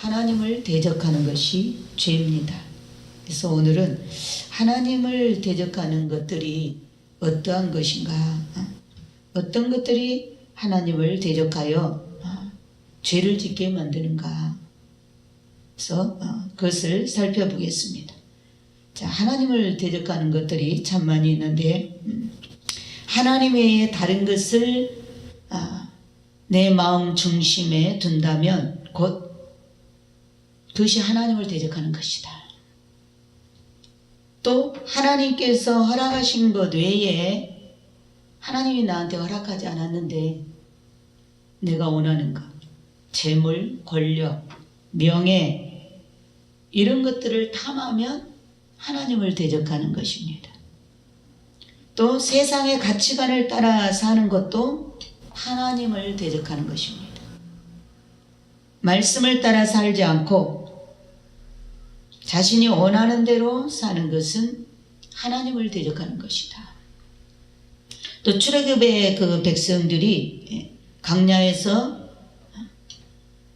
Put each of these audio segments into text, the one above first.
하나님을 대적하는 것이 죄입니다. 그래서 오늘은 하나님을 대적하는 것들이 어떠한 것인가, 어떤 것들이 하나님을 대적하여 죄를 짓게 만드는가, 그래서 그것을 살펴보겠습니다. 자, 하나님을 대적하는 것들이 참 많이 있는데, 하나님 외에 다른 것을 내 마음 중심에 둔다면 곧 그것이 하나님을 대적하는 것이다. 또 하나님께서 허락하신 것 외에 하나님이 나한테 허락하지 않았는데 내가 원하는 것, 재물, 권력, 명예 이런 것들을 탐하면 하나님을 대적하는 것입니다. 또 세상의 가치관을 따라 사는 것도 하나님을 대적하는 것입니다. 말씀을 따라 살지 않고 자신이 원하는 대로 사는 것은 하나님을 대적하는 것이다. 또 출애굽의 그 백성들이 광야에서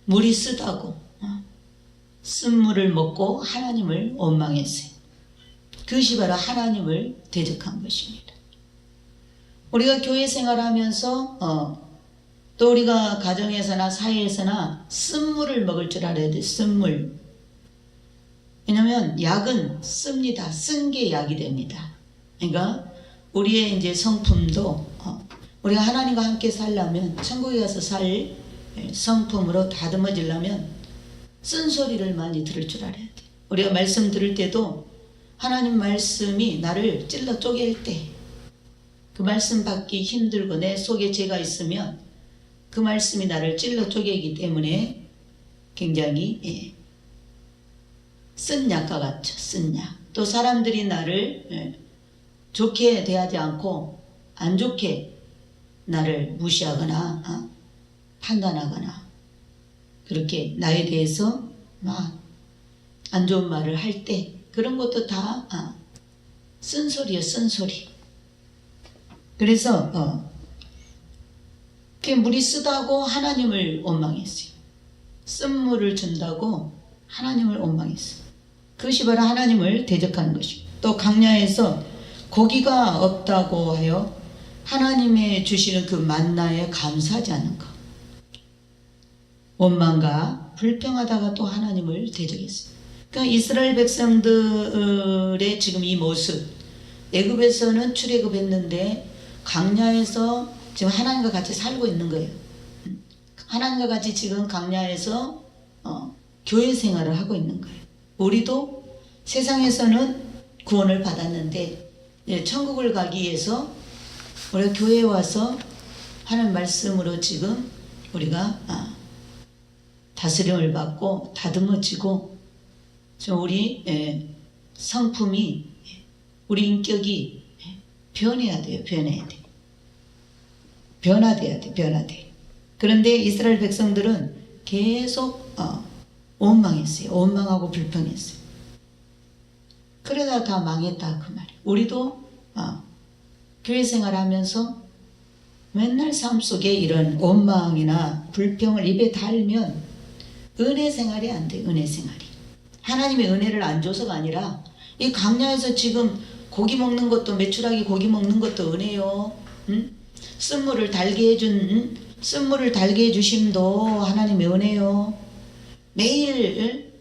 물이 쓰다고 쓴물을 먹고 하나님을 원망했어요. 그것이 바로 하나님을 대적한 것입니다. 우리가 교회 생활하면서 또 우리가 가정에서나 사회에서나 쓴물을 먹을 줄 알아야 돼. 쓴물. 왜냐하면 약은 씁니다. 쓴 게 약이 됩니다. 그러니까 우리의 이제 성품도 우리가 하나님과 함께 살려면, 천국에 가서 살 성품으로 다듬어지려면 쓴소리를 많이 들을 줄 알아야 돼. 우리가 말씀 들을 때도 하나님 말씀이 나를 찔러 쪼갤 때 그 말씀 받기 힘들고 내 속에 죄가 있으면 그 말씀이 나를 찔러 쪼개기 때문에 굉장히 쓴 약과 같죠. 쓴 약. 또 사람들이 나를 좋게 대하지 않고 안 좋게 나를 무시하거나 판단하거나 그렇게 나에 대해서 막 안 좋은 말을 할 때 그런 것도 다 쓴소리예요. 쓴소리. 그래서 물이 쓰다고 하나님을 원망했어요. 쓴물을 준다고 하나님을 원망했어요. 그것이 바로 하나님을 대적하는 것입니다. 또 광야에서 고기가 없다고 하여 하나님의 주시는 그 만나에 감사하지 않는 것, 원망과 불평하다가 또 하나님을 대적했어요. 그러니까 이스라엘 백성들의 지금 이 모습, 애굽에서는 출애굽했는데 광야에서 지금 하나님과 같이 살고 있는 거예요. 하나님과 같이 지금 광야에서 교회 생활을 하고 있는 거예요. 우리도 세상에서는 구원을 받았는데 천국을 가기 위해서 우리가 교회에 와서 하나님 말씀으로 지금 우리가 다스림을 받고 다듬어지고 우리 성품이, 우리 인격이 변해야 돼요. 변해야 돼. 변화돼야 돼. 변화돼. 그런데 이스라엘 백성들은 계속 원망했어요. 원망하고 불평했어요. 그러다 다 망했다 그 말이에요. 우리도 교회 생활하면서 맨날 삶 속에 이런 원망이나 불평을 입에 달면 은혜 생활이 안 돼. 은혜 생활이. 하나님의 은혜를 안 줘서가 아니라 이 광야에서 지금 고기 먹는 것도, 메추라기 고기 먹는 것도 은혜요. 쓴물을 달게 해준, 쓴물을 달게 해주심도 하나님의 은혜요. 매일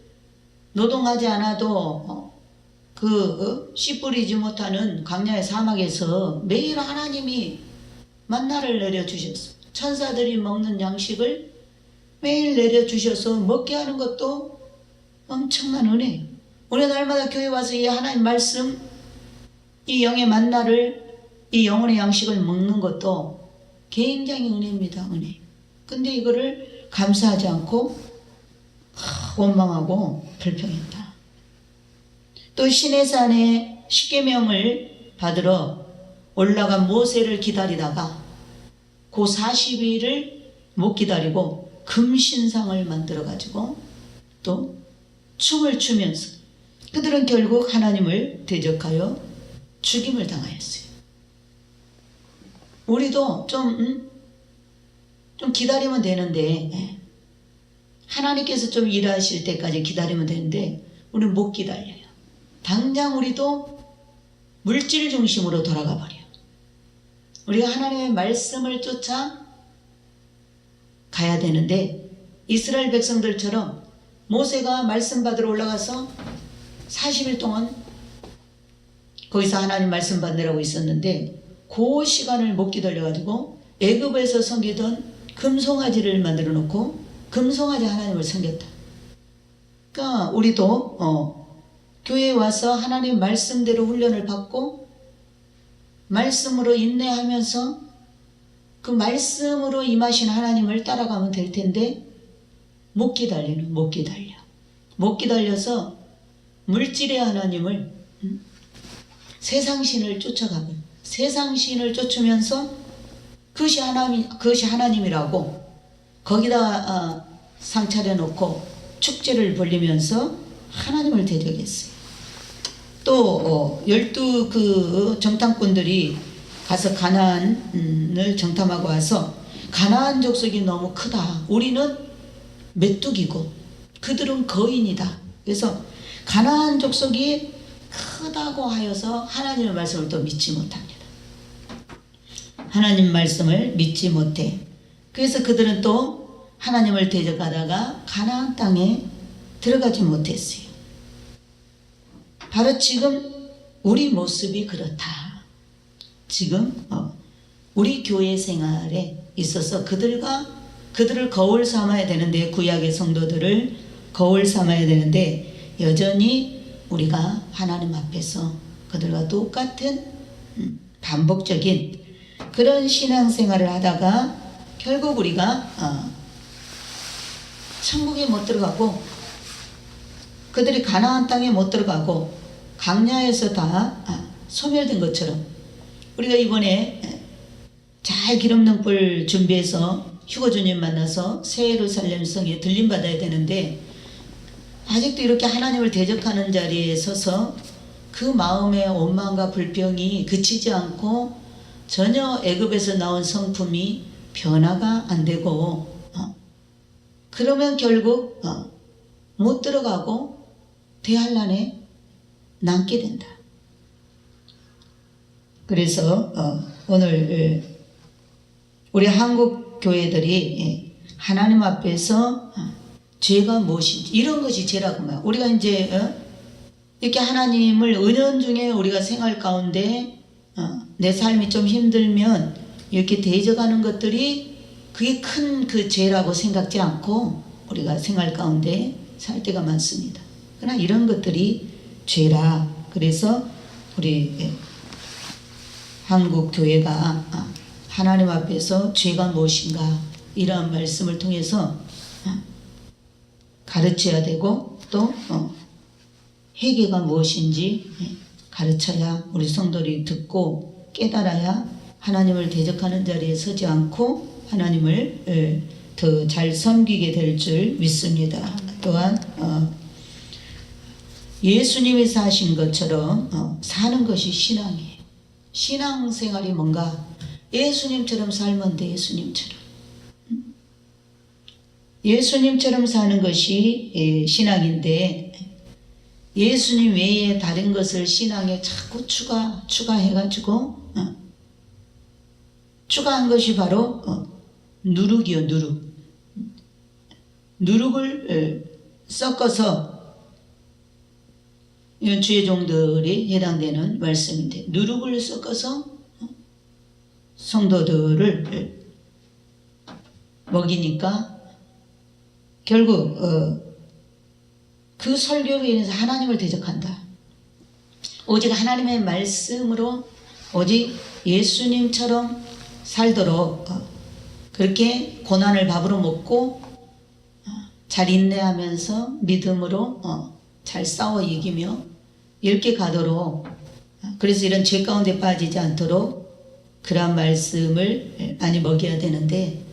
노동하지 않아도 씨 뿌리지 못하는 광야의 사막에서 매일 하나님이 만나를 내려주셨어. 천사들이 먹는 양식을 매일 내려주셔서 먹게 하는 것도 엄청난 은혜예요. 우리 날마다 교회 와서 이 하나님 말씀, 이 영의 만나를, 이 영혼의 양식을 먹는 것도 굉장히 은혜입니다. 은혜. 근데 이거를 감사하지 않고 원망하고 불평했다. 또 시내산에 십계명을 받으러 올라간 모세를 기다리다가 그 40일을 못 기다리고 금신상을 만들어 가지고 또 춤을 추면서 그들은 결국 하나님을 대적하여 죽임을 당하였어요. 우리도 좀 기다리면 되는데 하나님께서 좀 일하실 때까지 기다리면 되는데 우리는 못 기다려요. 당장 우리도 물질 중심으로 돌아가 버려요. 우리가 하나님의 말씀을 쫓아 가야 되는데 이스라엘 백성들처럼 모세가 말씀 받으러 올라가서 40일 동안 거기서 하나님 말씀 받느라고 있었는데 그 시간을 못 기다려가지고 애굽에서 섬기던 금송아지를 만들어 놓고 금송아지 하나님을 섬겼다. 그러니까 우리도 교회에 와서 하나님 말씀대로 훈련을 받고 말씀으로 인내하면서 그 말씀으로 임하신 하나님을 따라가면 될 텐데 못 기다려서 물질의 하나님을 세상신을 쫓아가고 세상신을 쫓으면서 그것이 하나님이라고 거기다 상 차려놓고 축제를 벌리면서 하나님을 대적했어요. 또 12 그 정탐꾼들이 가서 가나안을 정탐하고 와서 가나안 족속이 너무 크다. 우리는 메뚜기고 그들은 거인이다. 그래서 가나안 족속이 크다고 하여서 하나님의 말씀을 또 믿지 못합니다. 하나님 말씀을 믿지 못해. 그래서 그들은 또 하나님을 대적하다가 가나안 땅에 들어가지 못했어요. 바로 지금 우리 모습이 그렇다. 지금 우리 교회 생활에 있어서 그들을 거울 삼아야 되는데 구약의 성도들을 거울 삼아야 되는데 여전히 우리가 하나님 앞에서 그들과 똑같은 반복적인 그런 신앙생활을 하다가 결국 우리가 천국에 못 들어가고 그들이 가나안 땅에 못 들어가고 광야에서 다 소멸된 것처럼 우리가 이번에 잘 기름등불 준비해서 휴거주님 만나서 새 예루살렘 성에 들림받아야 되는데 아직도 이렇게 하나님을 대적하는 자리에 서서 그 마음의 원망과 불평이 그치지 않고 전혀 애굽에서 나온 성품이 변화가 안 되고 그러면 결국 못 들어가고 대환란에 남게 된다. 그래서 오늘 우리 한국 교회들이 하나님 앞에서 죄가 무엇인지 이런 것이 죄라고 말해요. 우리가 이제 이렇게 하나님을 은연중에 우리가 생활 가운데 내 삶이 좀 힘들면 이렇게 대적하는 것들이 그게 큰 그 죄라고 생각지 않고 우리가 생활 가운데 살 때가 많습니다. 그러나 이런 것들이 죄라. 그래서 우리 한국 교회가 하나님 앞에서 죄가 무엇인가 이러한 말씀을 통해서 가르쳐야 되고 또 회개가 무엇인지 가르쳐야 우리 성도들이 듣고 깨달아야 하나님을 대적하는 자리에 서지 않고 하나님을 더 잘 섬기게 될 줄 믿습니다. 또한 예수님이 사신 것처럼 사는 것이 신앙이에요. 신앙생활이 뭔가 예수님처럼 살면 돼. 예수님처럼 사는 것이 신앙인데 예수님 외에 다른 것을 신앙에 자꾸 추가해가지고 추가한 것이 바로 누룩이요. 누룩을 섞어서 이런 주의 종들이 해당되는 말씀인데 누룩을 섞어서 성도들을 먹이니까 결국 그 설교로 인해서 하나님을 대적한다. 오직 하나님의 말씀으로 오직 예수님처럼 살도록 그렇게 고난을 밥으로 먹고 잘 인내하면서 믿음으로 잘 싸워 이기며 이렇게 가도록 그래서 이런 죄 가운데 빠지지 않도록 그러한 말씀을 많이 먹여야 되는데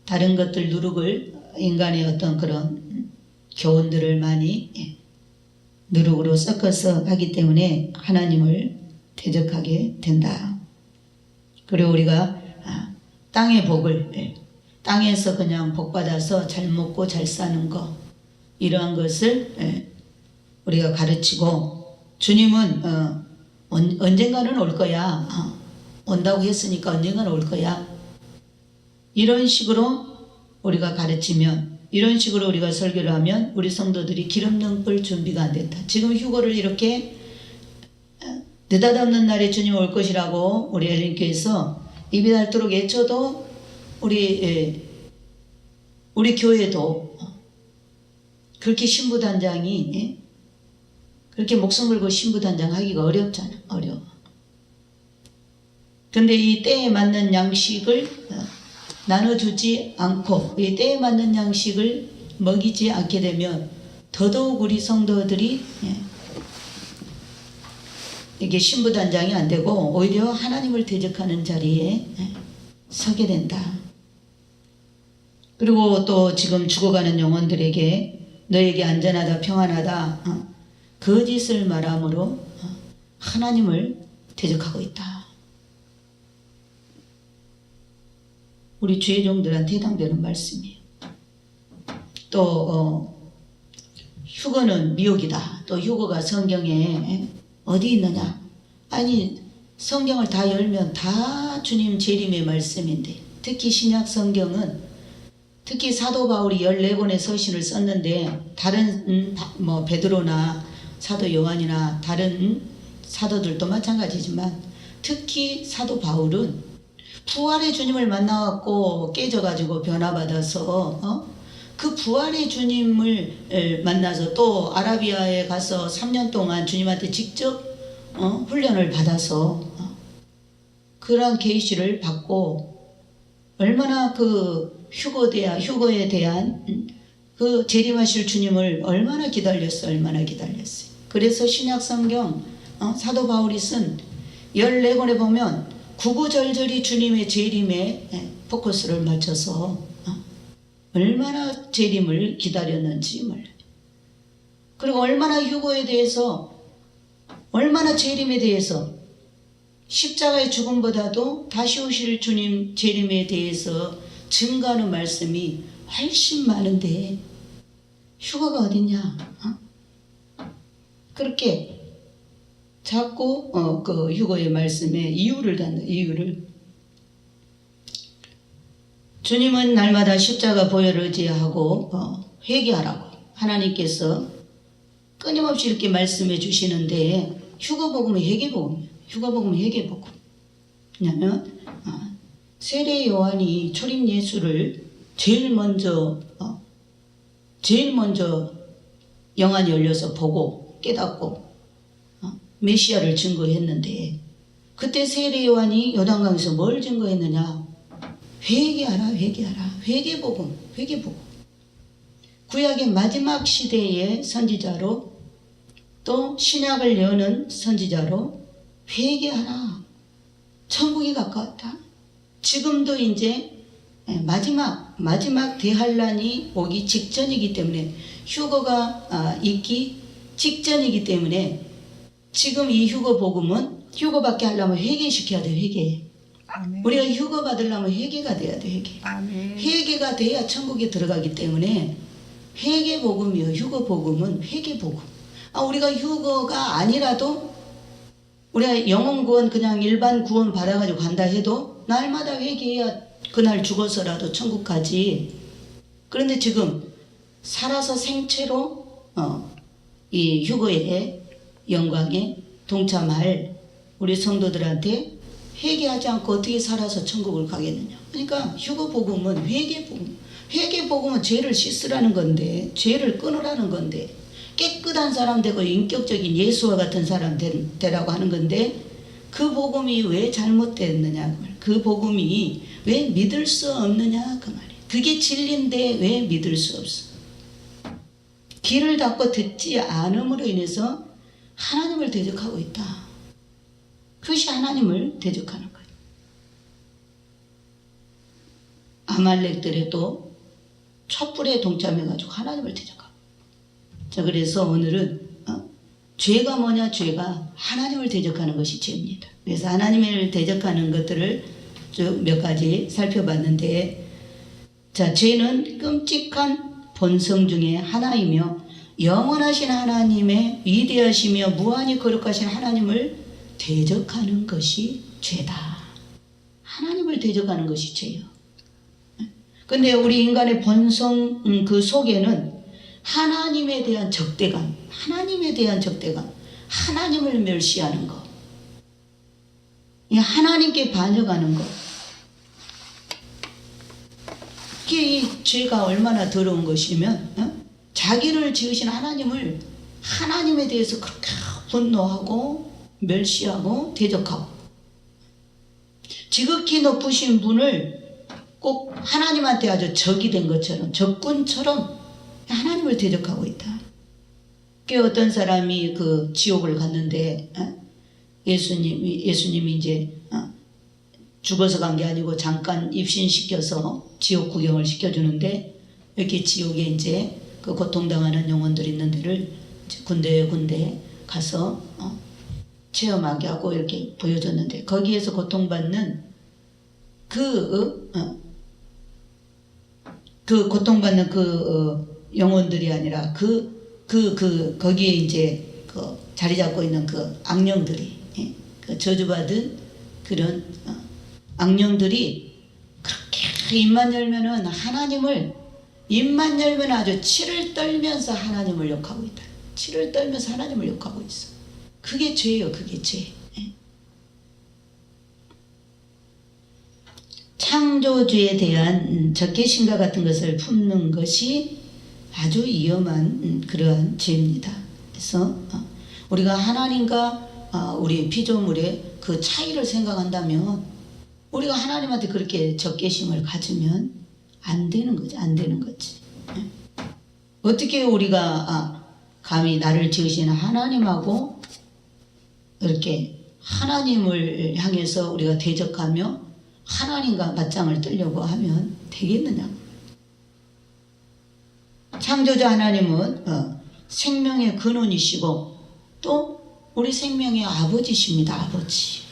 다른 것들 누룩을 인간의 어떤 그런 교훈들을 많이 누룩으로 섞어서 하기 때문에 하나님을 대적하게 된다. 그리고 우리가 땅의 복을 땅에서 그냥 복받아서 잘 먹고 잘 사는 거, 이러한 것을 우리가 가르치고, 주님은 언젠가는 올 거야. 온다고 했으니까 언젠가는 올 거야. 이런 식으로 우리가 가르치면, 이런 식으로 우리가 설교를 하면 우리 성도들이 기름 넣을 준비가 안 됐다. 지금 휴거를 이렇게 느닷없는 날에 주님 올 것이라고 우리 엘린교에서 입이 닳도록 외쳐도 우리 교회도 그렇게 신부단장이 그렇게 목숨 걸고 신부단장 하기가 어렵잖아. 어려워. 근데 이 때에 맞는 양식을 나눠주지 않고 이 때에 맞는 양식을 먹이지 않게 되면 더더욱 우리 성도들이 이게 신부단장이 안 되고 오히려 하나님을 대적하는 자리에 서게 된다. 그리고 또 지금 죽어가는 영혼들에게 너에게 안전하다 평안하다 거짓을 말함으로 하나님을 대적하고 있다. 우리 주의 종들한테 해당되는 말씀이에요. 또 휴거는 미혹이다. 또 휴거가 성경에 어디 있느냐? 아니 성경을 다 열면 다 주님 재림의 말씀인데, 특히 신약 성경은 특히 사도 바울이 14권의 서신을 썼는데 다른 뭐 베드로나 사도 요한이나 다른 사도들도 마찬가지지만 특히 사도 바울은 부활의 주님을 만나갖고 깨져가지고 변화받아서 그 부활의 주님을 만나서 또 아라비아에 가서 3년 동안 주님한테 직접 훈련을 받아서 그러한 계시를 받고 얼마나 그 휴거에 대한 그 재림하실 주님을 얼마나 기다렸어요. 얼마나 기다렸어요. 그래서 신약 성경 사도 바울이 쓴 14권에 보면 구구절절히 주님의 재림에 포커스를 맞춰서 얼마나 재림을 기다렸는지 몰라요. 그리고 얼마나 휴거에 대해서, 얼마나 재림에 대해서, 십자가의 죽음보다도 다시 오실 주님 재림에 대해서 증거하는 말씀이 훨씬 많은데 휴거가 어딨냐? 그렇게 자꾸 그 휴거의 말씀에 이유를 갖는 이유를, 주님은 날마다 십자가 보혈을 의지하고 회개하라고 하나님께서 끊임없이 이렇게 말씀해 주시는데, 휴거복음은 회개복음이에요. 휴거복음은 회개복음. 왜냐하면 세례 요한이 초림 예수를 제일 먼저 영안이 열려서 보고 깨닫고 메시아를 증거했는데, 그때 세례 요한이 요단강에서 뭘 증거했느냐? 회개하라, 회개하라. 회개복음, 회개복음. 구약의 마지막 시대의 선지자로, 또 신약을 여는 선지자로 회개하라. 천국이 가까웠다. 지금도 이제 마지막 대환란이 오기 직전이기 때문에, 휴거가 있기 직전이기 때문에 지금 이 휴거 복음은 휴거받게 하려면 회개시켜야 돼. 회개. 아멘. 우리가 휴거 받으려면 회개가 돼야 돼. 회개. 아멘. 회개가 돼야 천국에 들어가기 때문에 회개 복음이요. 휴거 복음은 회개 복음. 우리가 휴거가 아니라도 우리가 영혼 구원 그냥 일반 구원 받아가지고 간다 해도 날마다 회개해야 그날 죽어서라도 천국 가지. 그런데 지금 살아서 생체로 이 휴거의 영광에 동참할 우리 성도들한테 회개하지 않고 어떻게 살아서 천국을 가겠느냐. 그러니까 휴거 복음은 회개 복음. 회개 복음은 죄를 씻으라는 건데, 죄를 끊으라는 건데, 깨끗한 사람 되고 인격적인 예수와 같은 사람 되라고 하는 건데, 그 복음이 왜 잘못됐느냐 그 말. 그 복음이 왜 믿을 수 없느냐 그 말이에요. 그게 진리인데 왜 믿을 수 없어? 귀를 닫고 듣지 않음으로 인해서 하나님을 대적하고 있다. 그것이 하나님을 대적하는 거예요. 아말렉들에도 촛불에 동참해가지고 하나님을 대적하고. 자, 그래서 오늘은 죄가 뭐냐? 죄가 하나님을 대적하는 것이 죄입니다. 그래서 하나님을 대적하는 것들을 쭉 몇 가지 살펴봤는데, 자, 죄는 끔찍한 본성 중에 하나이며 영원하신 하나님의 위대하시며 무한히 거룩하신 하나님을 대적하는 것이 죄다. 하나님을 대적하는 것이 죄요. 근데 우리 인간의 본성 그 속에는 하나님에 대한 적대감, 하나님을 멸시하는 것, 하나님께 반역하는 것, 이게 이 죄가 얼마나 더러운 것이면 자기를 지으신 하나님에 대해서 그렇게 분노하고 멸시하고 대적하고, 지극히 높으신 분을 꼭 하나님한테 아주 적이 된 것처럼, 적군처럼 하나님을 대적하고 있다. 어떤 사람이 그 지옥을 갔는데 예수님이 이제 죽어서 간 게 아니고 잠깐 입신시켜서 지옥 구경을 시켜주는데, 이렇게 지옥에 이제 그 고통당하는 영혼들이 있는 데를 군데 가서 체험하게 하고 이렇게 보여줬는데, 거기에서 고통받는 그 고통받는 영혼들이 아니라 거기에 이제 그 자리 잡고 있는 그 악령들이, 그 저주받은 그런 악령들이 그렇게 입만 열면은 입만 열면 아주 치를 떨면서 하나님을 욕하고 있다. 치를 떨면서 하나님을 욕하고 있어. 그게 죄예요, 그게 죄. 창조주에 대한 적개심과 같은 것을 품는 것이 아주 위험한 그러한 죄입니다. 그래서 우리가 하나님과 우리 피조물의 그 차이를 생각한다면, 우리가 하나님한테 그렇게 적개심을 가지면 안 되는 거지. 어떻게 우리가 감히 나를 지으신 하나님하고 이렇게 하나님을 향해서 우리가 대적하며 하나님과 맞짱을 뜨려고 하면 되겠느냐. 창조자 하나님은 생명의 근원이시고 또 우리 생명의 아버지십니다. 아버지.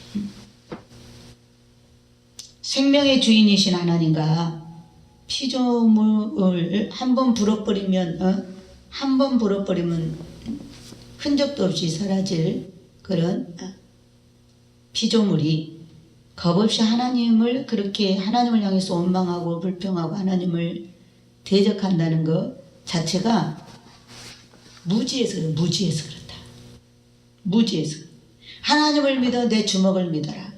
생명의 주인이신 하나님과 피조물을 한 번 불어버리면 흔적도 없이 사라질 그런 피조물이 겁없이 하나님을 향해서 원망하고 불평하고 하나님을 대적한다는 것 자체가 무지해서 그렇다. 무지해서. 하나님을 믿어 내 주먹을 믿어라.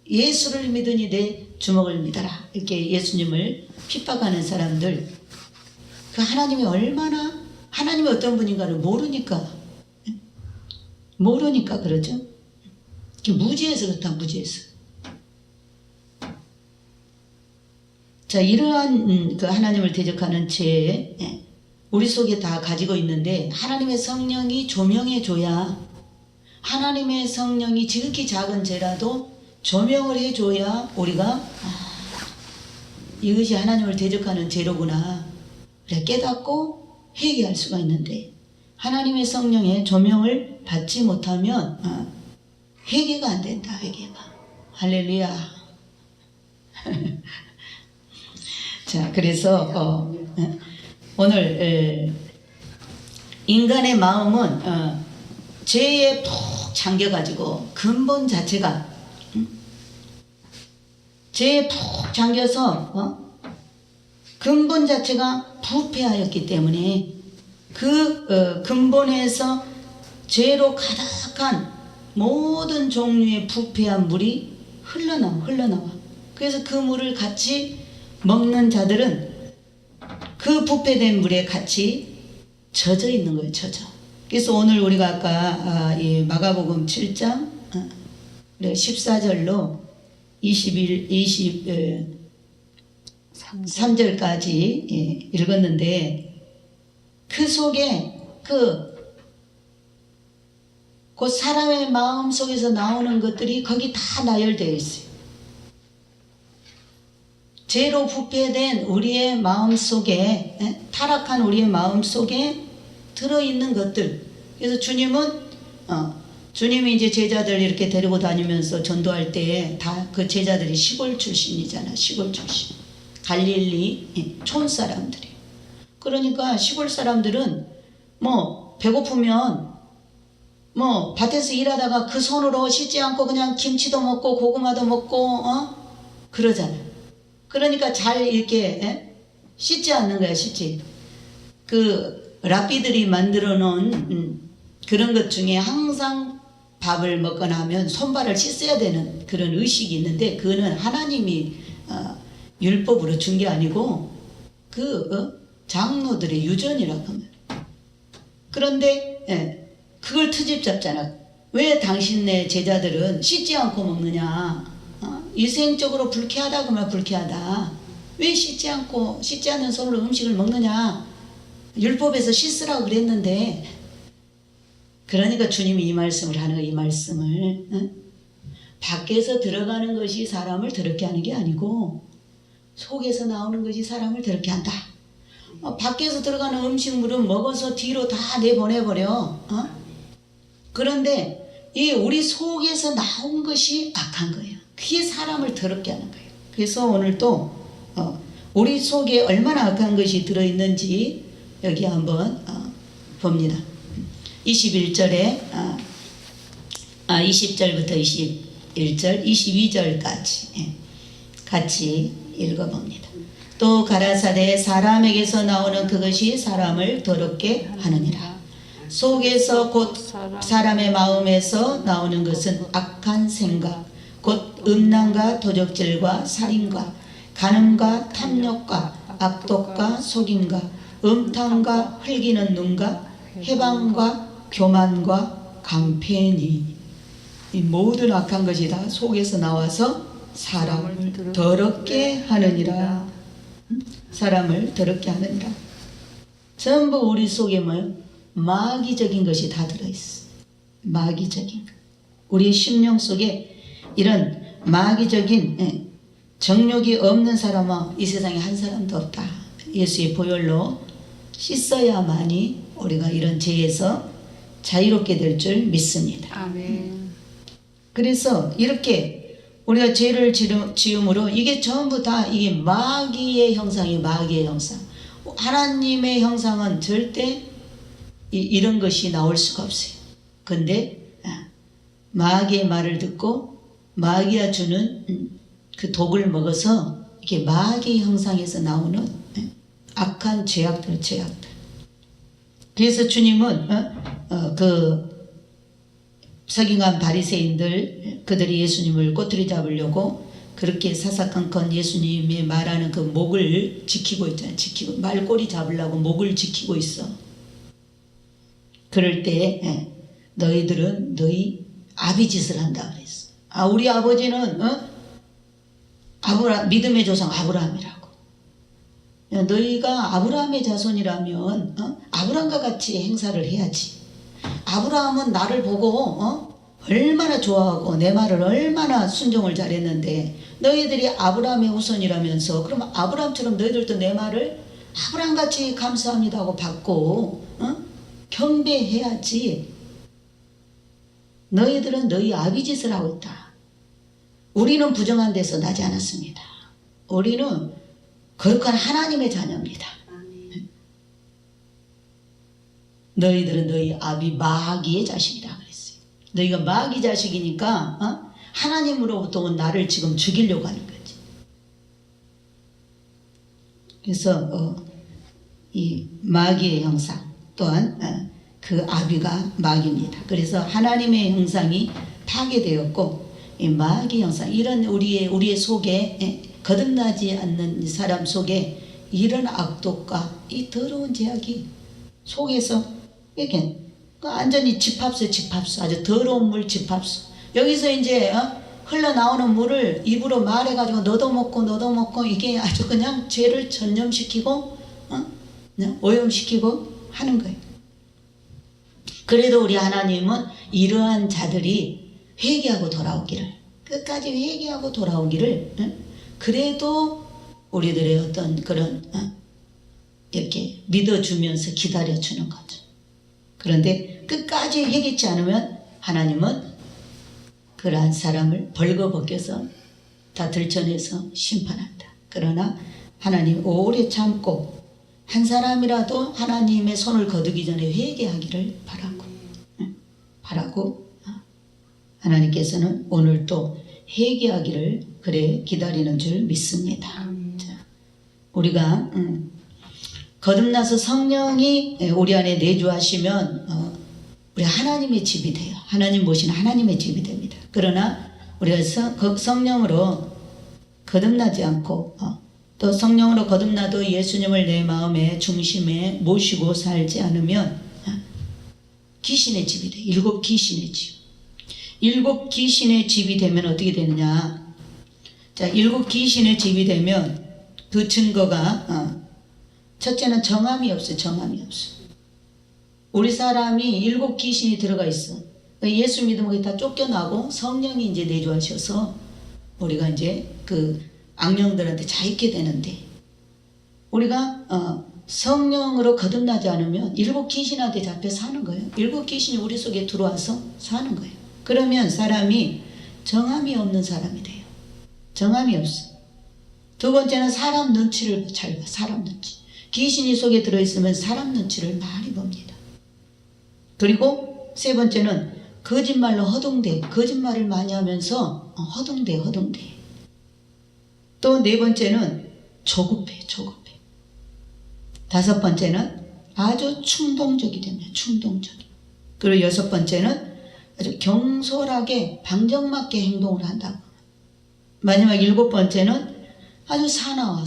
예수를 믿으니 내 주먹을 믿어라. 이렇게 예수님을 핍박하는 사람들, 그 하나님이 어떤 분인가를 모르니까 그러죠. 무지해서 그렇다. 무지해서. 자, 이러한 그 하나님을 대적하는 죄, 우리 속에 다 가지고 있는데, 하나님의 성령이 조명해 줘야, 하나님의 성령이 지극히 작은 죄라도 조명을 해줘야 우리가 이것이 하나님을 대적하는 죄로구나 그래 깨닫고 회개할 수가 있는데, 하나님의 성령의 조명을 받지 못하면 회개가 안 된다. 회개가. 할렐루야. 자, 그래서 오늘 인간의 마음은 죄에 푹 잠겨가지고 근본 자체가 죄에 푹 잠겨서 근본 자체가 부패하였기 때문에 그 근본에서 죄로 가득한 모든 종류의 부패한 물이 흘러나와. 그래서 그 물을 같이 먹는 자들은 그 부패된 물에 같이 젖어 있는 거예요. 젖어. 그래서 오늘 우리가 아까 이 마가복음 7장 14절로 23절까지 읽었는데, 그 속에 그 사람의 마음 속에서 나오는 것들이 거기 다 나열되어 있어요. 죄로 부패된 우리의 마음 속에, 타락한 우리의 마음 속에 들어있는 것들. 그래서 주님이 이제 제자들 이렇게 데리고 다니면서 전도할 때 다 그 제자들이 시골 출신이잖아. 시골 출신. 갈릴리 촌 사람들이. 그러니까 시골 사람들은 뭐 배고프면 뭐 밭에서 일하다가 그 손으로 씻지 않고 그냥 김치도 먹고 고구마도 먹고 그러잖아. 그러니까 잘 이렇게 씻지 않는 거야. 씻지. 그 랍비들이 만들어 놓은 그런 것 중에 항상 밥을 먹거나 하면 손발을 씻어야 되는 그런 의식이 있는데, 그거는 하나님이 율법으로 준 게 아니고 장로들의 유전이라고 하면. 그런데 그걸 트집 잡잖아. 왜 당신네 제자들은 씻지 않고 먹느냐? 위생적으로 불쾌하다 그러면 불쾌하다. 왜 씻지 않는 손으로 음식을 먹느냐? 율법에서 씻으라고 그랬는데. 그러니까 주님이 이 말씀을 하는 거예요. 이 말씀을 밖에서 들어가는 것이 사람을 더럽게 하는 게 아니고 속에서 나오는 것이 사람을 더럽게 한다. 밖에서 들어가는 음식물은 먹어서 뒤로 다 내보내버려. 그런데 이 우리 속에서 나온 것이 악한 거예요. 그게 사람을 더럽게 하는 거예요. 그래서 오늘 또 우리 속에 얼마나 악한 것이 들어있는지 여기 한번 봅니다. 21절에 20절부터 21절, 22절까지 같이 읽어봅니다. 또 가라사대 사람에게서 나오는 그것이 사람을 더럽게 하느니라. 속에서 곧 사람의 마음에서 나오는 것은 악한 생각, 곧 음란과 도적질과 살인과 간음과 탐욕과 악독과 속임과 음탕과 흘기는 눈과 해방과 교만과 강패니. 이 모든 악한 것이 다 속에서 나와서 사람을 더럽게 하느니라. 사람을 더럽게 하느니라. 전부 우리 속에 뭐예요? 마귀적인 것이 다 들어있어. 마귀적인 것. 우리 심령 속에 이런 마귀적인 정욕이 없는 사람은 이 세상에 한 사람도 없다. 예수의 보혈로 씻어야만이 우리가 이런 죄에서 자유롭게 될 줄 믿습니다. 아멘. 그래서 이렇게 우리가 죄를 지음으로 이게 전부 다 이게 마귀의 형상이 마귀의 형상. 하나님의 형상은 절대 이런 것이 나올 수가 없어요. 근데 마귀의 말을 듣고 마귀가 주는 그 독을 먹어서 이게 마귀 형상에서 나오는 악한 죄악들. 그래서 주님은 그 서기관 바리새인들 그들이 예수님을 꼬투리 잡으려고 그렇게 사사건건 예수님이 말하는 그 목을 지키고 있잖아요. 지키고 말꼬리 잡으려고 목을 지키고 있어. 그럴 때 너희들은 너희 아비짓을 한다 그랬어. 우리 아버지는 믿음의 조상 아브라함이라고. 너희가 아브라함의 자손이라면 아브라함과 같이 행사를 해야지. 아브라함은 나를 보고 얼마나 좋아하고 내 말을 얼마나 순종을 잘했는데 너희들이 아브라함의 후손이라면서 그럼 아브라함처럼 너희들도 내 말을 아브라함같이 감사합니다 하고 받고 경배해야지. 너희들은 너희 아비짓을 하고 있다. 우리는 부정한 데서 나지 않았습니다. 우리는 거룩한 하나님의 자녀입니다. 너희들은 너희 아비 마귀의 자식이다 그랬어요. 너희가 마귀 자식이니까 하나님으로부터 온 나를 지금 죽이려고 하는 거지. 그래서 이 마귀의 형상 또한 그 아비가 마귀입니다. 그래서 하나님의 형상이 파괴되었고 이 마귀 형상 이런 우리의 속에 거듭나지 않는 사람 속에 이런 악독과 이 더러운 죄악이 속에서 이렇게 완전히 집합수 아주 더러운 물 집합수. 여기서 이제 흘러나오는 물을 입으로 말해가지고 너도 먹고 이게 아주 그냥 죄를 전염시키고 그냥 오염시키고 하는 거예요. 그래도 우리 하나님은 이러한 자들이 회개하고 돌아오기를 끝까지 회개하고 돌아오기를 그래도 우리들의 어떤 그런 이렇게 믿어주면서 기다려주는 거죠. 그런데 끝까지 회개치 않으면 하나님은 그러한 사람을 벌거벗겨서 다 들춰내서 심판한다. 그러나 하나님 오래 참고 한 사람이라도 하나님의 손을 거두기 전에 회개하기를 바라고 하나님께서는 오늘도 회개하기를 그래 기다리는 줄 믿습니다. 자, 우리가 거듭나서 성령이 우리 안에 내주하시면 우리 하나님의 집이 돼요. 하나님 모신 하나님의 집이 됩니다. 그러나 우리가 성령으로 거듭나지 않고 또 성령으로 거듭나도 예수님을 내 마음의 중심에 모시고 살지 않으면 귀신의 집이 돼. 일곱 귀신의 집. 일곱 귀신의 집이 되면 어떻게 되느냐? 자, 일곱 귀신의 집이 되면 그 증거가 첫째는 정함이 없어. 정함이 없어. 우리 사람이 일곱 귀신이 들어가 있어. 예수 믿으면 다 쫓겨나고 성령이 이제 내주하셔서 우리가 이제 그 악령들한테 자익게 되는데 우리가 성령으로 거듭나지 않으면 일곱 귀신한테 잡혀 사는 거예요. 일곱 귀신이 우리 속에 들어와서 사는 거예요. 그러면 사람이 정함이 없는 사람이 돼요. 정함이 없어. 두 번째는 사람 눈치를 잘 봐. 사람 눈치. 귀신이 속에 들어있으면 사람 눈치를 많이 봅니다. 그리고 세 번째는 거짓말로 허둥대. 거짓말을 많이 하면서 허둥대. 또 네 번째는 조급해. 다섯 번째는 아주 충동적이 됩니다. 충동적이. 그리고 여섯 번째는 아주 경솔하게 방정맞게 행동을 한다고. 마지막 일곱 번째는 아주 사나워.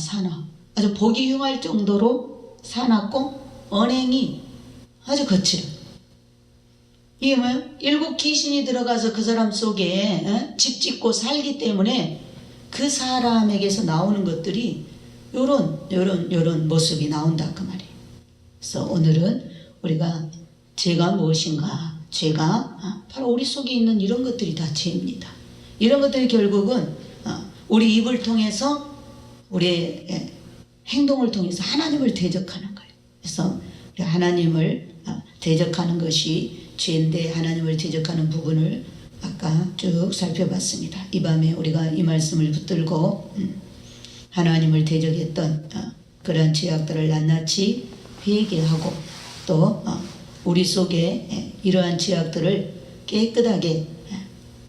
아주 보기 흉할 정도로 사납고 언행이 아주 거칠어. 이게 뭐예요? 일곱 귀신이 들어가서 그 사람 속에 집 짓고 살기 때문에 그 사람에게서 나오는 것들이 요런 모습이 나온다 그 말이에요. 그래서 오늘은 우리가 죄가 무엇인가? 죄가 바로 우리 속에 있는 이런 것들이 다 죄입니다. 이런 것들이 결국은 우리 입을 통해서 우리의 행동을 통해서 하나님을 대적하는 거예요. 그래서 하나님을 대적하는 것이 죄인데 하나님을 대적하는 부분을 아까 쭉 살펴봤습니다. 이 밤에 우리가 이 말씀을 붙들고 하나님을 대적했던 그러한 죄악들을 낱낱이 회개하고 또 우리 속에 이러한 죄악들을 깨끗하게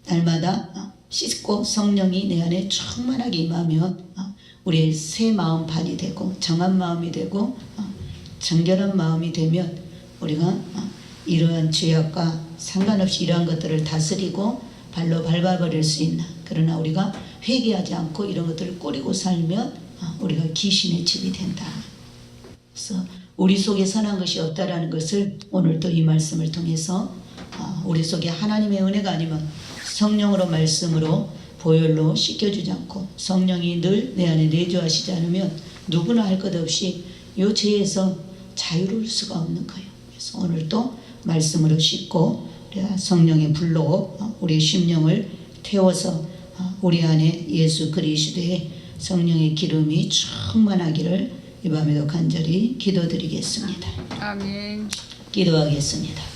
날마다 씻고 성령이 내 안에 충만하게 임하면 우리의 새 마음판이 되고 정한 마음이 되고 정결한 마음이 되면 우리가 이러한 죄악과 상관없이 이러한 것들을 다스리고 발로 밟아버릴 수 있는, 그러나 우리가 회개하지 않고 이런 것들을 꾸리고 살면 우리가 귀신의 집이 된다. 그래서 우리 속에 선한 것이 없다라는 것을 오늘 또 이 말씀을 통해서 우리 속에 하나님의 은혜가 아니면 성령으로 말씀으로 보혈로 씻겨주지 않고 성령이 늘 내 안에 내주하시지 않으면 누구나 할 것 없이 이 죄에서 자유로울 수가 없는 거예요. 그래서 오늘도 말씀으로 씻고 성령의 불로 우리의 심령을 태워서 우리 안에 예수 그리스도의 성령의 기름이 충만하기를 이 밤에도 간절히 기도드리겠습니다. 아멘. 기도하겠습니다.